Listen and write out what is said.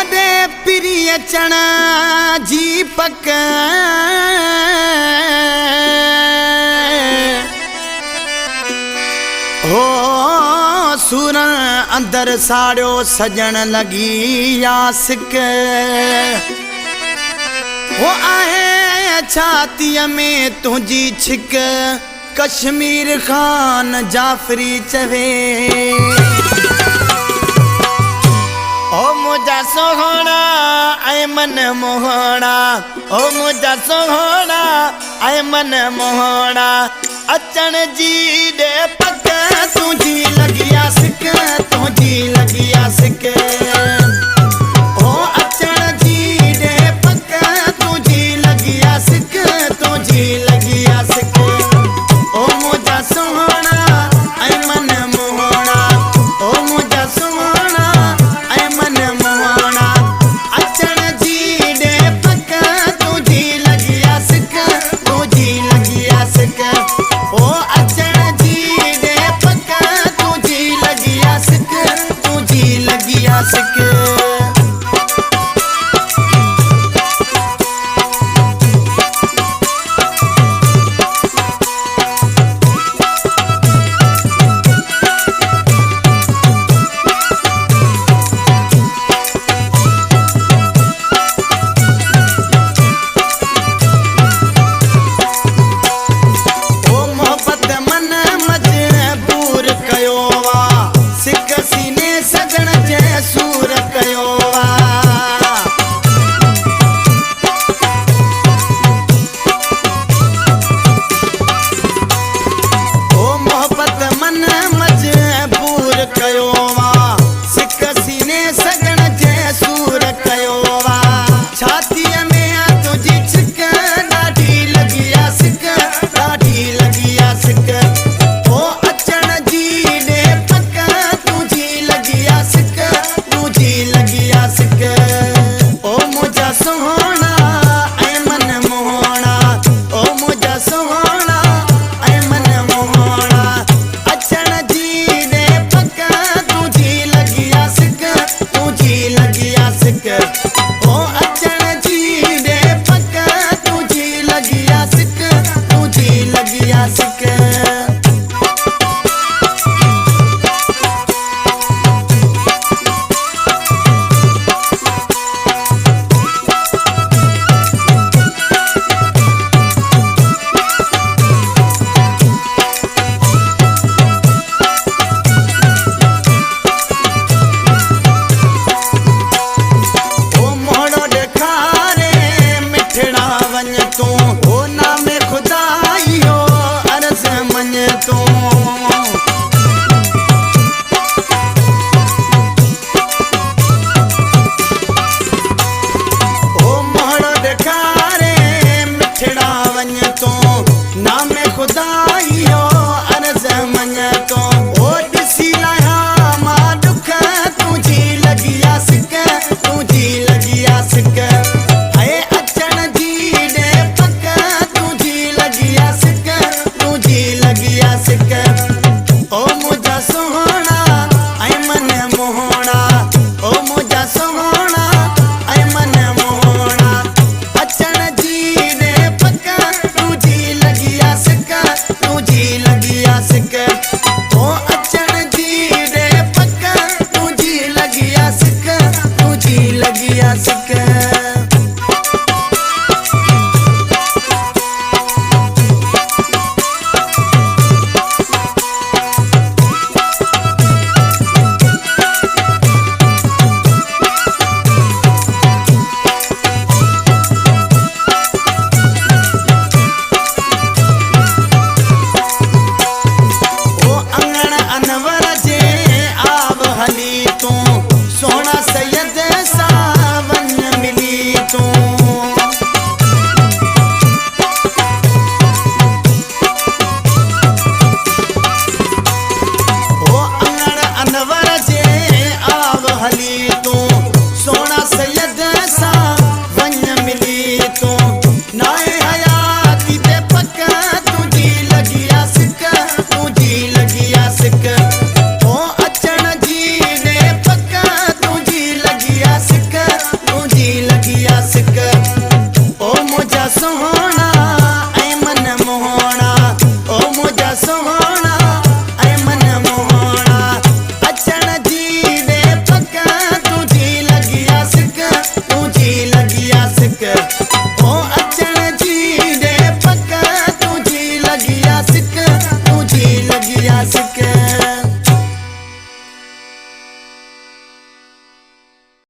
होदे प्रिय चना जी पक हो सुर अंदर साड़ियो सजन लगी यासिक हो आहे छातीअ में तुझी छिक कश्मीर खान जाफरी चवे ओ मुझा सोहना ऐ मन मोहना ओ मुझा सोहना ऐ मन मोहना अचण जी दे पक तुझी लगिया सिक तुझी लगिया सिक ओ अचण जी दे पक तुझी लगिया सिक तुझी लगिया सिक ओ मुझा सोहना ऐ मन मोहना ओ मुझा सोहना ऐ मन मोहना अचण जी दे पक तुझी लगिया सिक तुझी लगिया सिक ओ अचण जी दे पक तुझी लगिया सिक तुझी लगिया सिक Oh